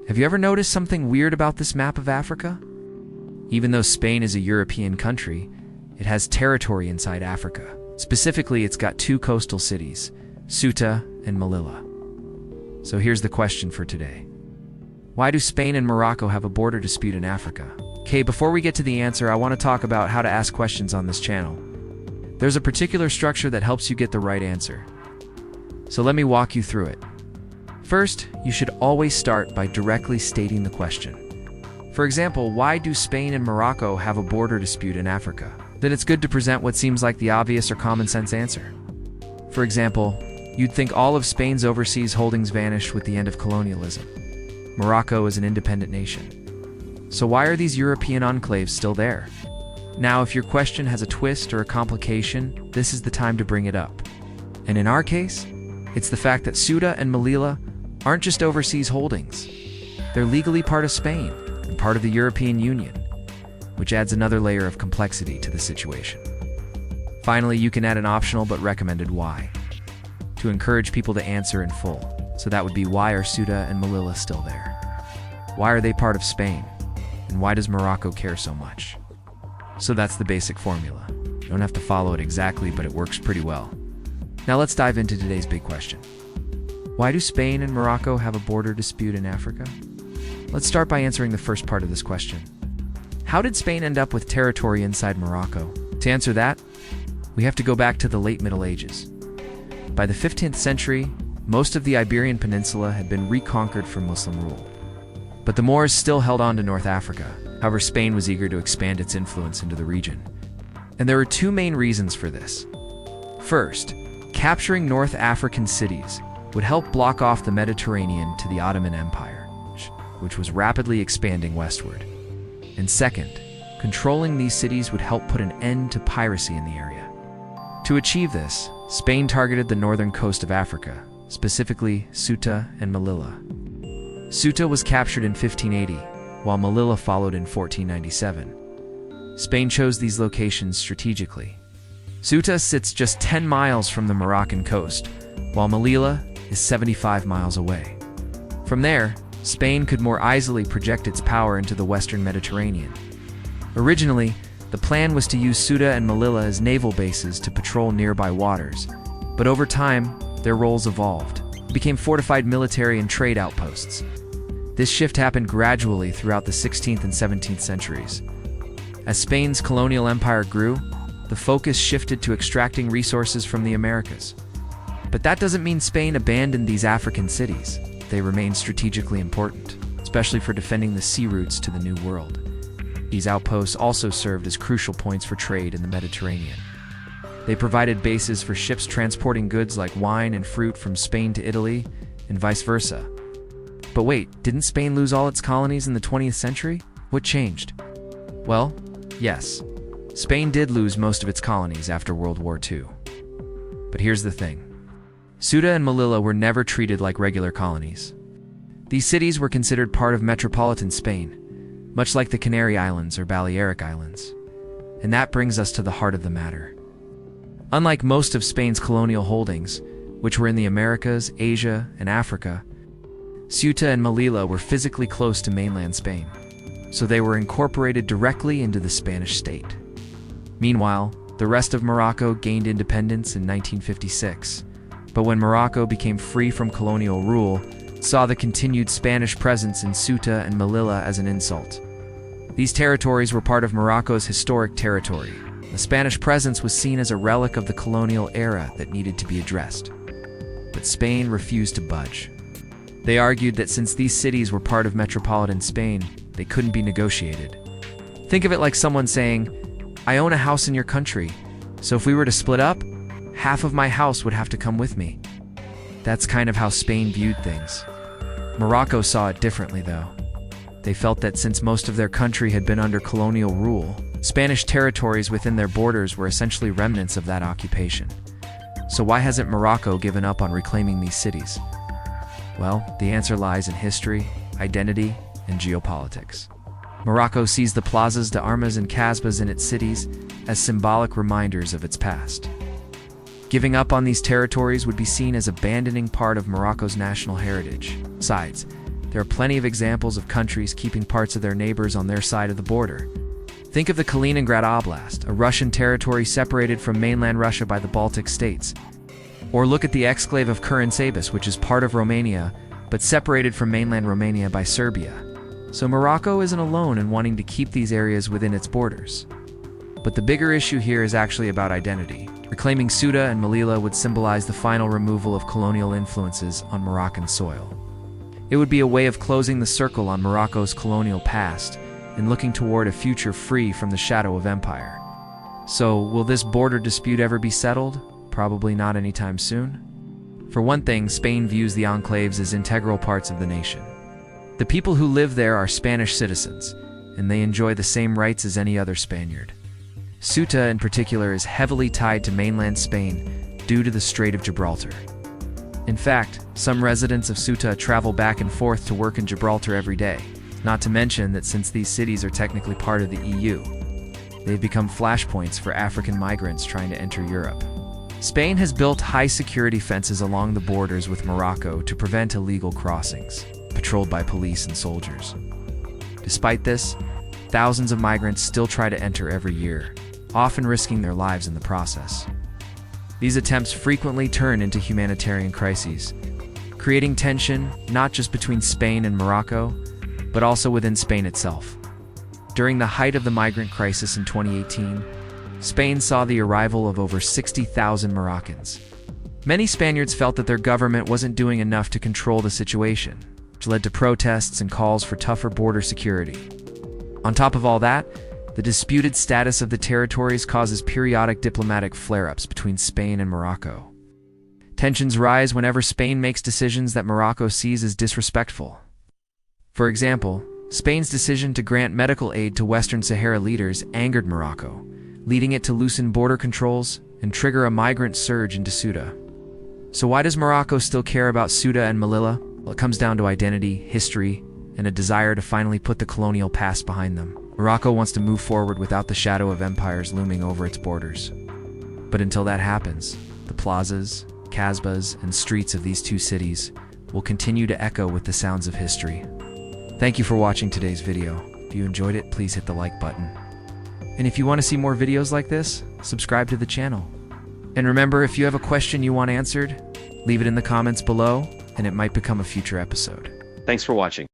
Have you ever noticed something weird about this map of Africa? Even though Spain is a European country, it has territory inside Africa. Specifically, it's got two coastal cities, Ceuta and Melilla. So here's the question for today. Why do Spain and Morocco have a border dispute in Africa? Okay, before we get to the answer, I want to talk about how to ask questions on this channel. There's a particular structure that helps you get the right answer. So let me walk you through it. First, you should always start by directly stating the question. For example, why do Spain and Morocco have a border dispute in Africa? Then it's good to present what seems like the obvious or common sense answer. For example, you'd think all of Spain's overseas holdings vanished with the end of colonialism. Morocco is an independent nation. So why are these European enclaves still there? Now, if your question has a twist or a complication, this is the time to bring it up. And in our case, it's the fact that Ceuta and Melilla aren't just overseas holdings. They're legally part of Spain and part of the European Union, which adds another layer of complexity to the situation. Finally, you can add an optional but recommended why to encourage people to answer in full. So that would be, why are Ceuta and Melilla still there? Why are they part of Spain? And why does Morocco care so much? So that's the basic formula. You don't have to follow it exactly, but it works pretty well. Now let's dive into today's big question. Why do Spain and Morocco have a border dispute in Africa? Let's start by answering the first part of this question. How did Spain end up with territory inside Morocco? To answer that, we have to go back to the late Middle Ages. By the 15th century, most of the Iberian Peninsula had been reconquered from Muslim rule. But the Moors still held on to North Africa. However, Spain was eager to expand its influence into the region. And there were two main reasons for this. First, capturing North African cities would help block off the Mediterranean to the Ottoman Empire, which was rapidly expanding westward. And second, controlling these cities would help put an end to piracy in the area. To achieve this, Spain targeted the northern coast of Africa, specifically Ceuta and Melilla. Ceuta was captured in 1580, while Melilla followed in 1497. Spain chose these locations strategically. Ceuta sits just 10 miles from the Moroccan coast, while Melilla is 75 miles away. From there, Spain could more easily project its power into the western Mediterranean. Originally, the plan was to use Ceuta and Melilla as naval bases to patrol nearby waters, but over time, their roles evolved, became fortified military and trade outposts. This shift happened gradually throughout the 16th and 17th centuries. As Spain's colonial empire grew, the focus shifted to extracting resources from the Americas. But that doesn't mean Spain abandoned these African cities. They remained strategically important, especially for defending the sea routes to the New World. These outposts also served as crucial points for trade in the Mediterranean. They provided bases for ships transporting goods like wine and fruit from Spain to Italy, and vice versa. But wait, didn't Spain lose all its colonies in the 20th century? What changed? Well, yes, Spain did lose most of its colonies after World War II. But here's the thing. Ceuta and Melilla were never treated like regular colonies. These cities were considered part of metropolitan Spain, much like the Canary Islands or Balearic Islands. And that brings us to the heart of the matter. Unlike most of Spain's colonial holdings, which were in the Americas, Asia, and Africa, Ceuta and Melilla were physically close to mainland Spain, so they were incorporated directly into the Spanish state. Meanwhile, the rest of Morocco gained independence in 1956, but when Morocco became free from colonial rule, it saw the continued Spanish presence in Ceuta and Melilla as an insult. These territories were part of Morocco's historic territory. The Spanish presence was seen as a relic of the colonial era that needed to be addressed. But Spain refused to budge. They argued that since these cities were part of metropolitan Spain, they couldn't be negotiated. Think of it like someone saying, "I own a house in your country, so if we were to split up, half of my house would have to come with me." That's kind of how Spain viewed things. Morocco saw it differently, though. They felt that since most of their country had been under colonial rule, Spanish territories within their borders were essentially remnants of that occupation. So why hasn't Morocco given up on reclaiming these cities? Well, the answer lies in history, identity, and geopolitics. Morocco sees the plazas de armas and kasbahs in its cities as symbolic reminders of its past. Giving up on these territories would be seen as abandoning part of Morocco's national heritage. Besides, There are plenty of examples of countries keeping parts of their neighbors on their side of the border. Think of the Kaliningrad Oblast, a Russian territory separated from mainland Russia by the Baltic states. Or look at the exclave of Curensabis, which is part of Romania, but separated from mainland Romania by Serbia. So Morocco isn't alone in wanting to keep these areas within its borders. But the bigger issue here is actually about identity. Reclaiming Ceuta and Melilla would symbolize the final removal of colonial influences on Moroccan soil. It would be a way of closing the circle on Morocco's colonial past and looking toward a future free from the shadow of empire. So, will this border dispute ever be settled? Probably not anytime soon. For one thing, Spain views the enclaves as integral parts of the nation. The people who live there are Spanish citizens, and they enjoy the same rights as any other Spaniard. Ceuta, in particular, is heavily tied to mainland Spain due to the Strait of Gibraltar. In fact, some residents of Ceuta travel back and forth to work in Gibraltar every day, not to mention that since these cities are technically part of the EU, they've become flashpoints for African migrants trying to enter Europe. Spain has built high-security fences along the borders with Morocco to prevent illegal crossings, patrolled by police and soldiers. Despite this, thousands of migrants still try to enter every year, often risking their lives in the process. These attempts frequently turn into humanitarian crises, creating tension not just between Spain and Morocco, but also within Spain itself. During the height of the migrant crisis in 2018, Spain saw the arrival of over 60,000 Moroccans. Many Spaniards felt that their government wasn't doing enough to control the situation, which led to protests and calls for tougher border security. On top of all that, the disputed status of the territories causes periodic diplomatic flare-ups between Spain and Morocco. Tensions rise whenever Spain makes decisions that Morocco sees as disrespectful. For example, Spain's decision to grant medical aid to Western Sahara leaders angered Morocco, leading it to loosen border controls and trigger a migrant surge into Ceuta. So why does Morocco still care about Ceuta and Melilla? Well, it comes down to identity, history, and a desire to finally put the colonial past behind them. Morocco wants to move forward without the shadow of empires looming over its borders. But until that happens, the plazas, kasbahs, and streets of these two cities will continue to echo with the sounds of history. Thank you for watching today's video. If you enjoyed it, please hit the like button. And if you want to see more videos like this, subscribe to the channel. And remember, if you have a question you want answered, leave it in the comments below, and it might become a future episode. Thanks for watching.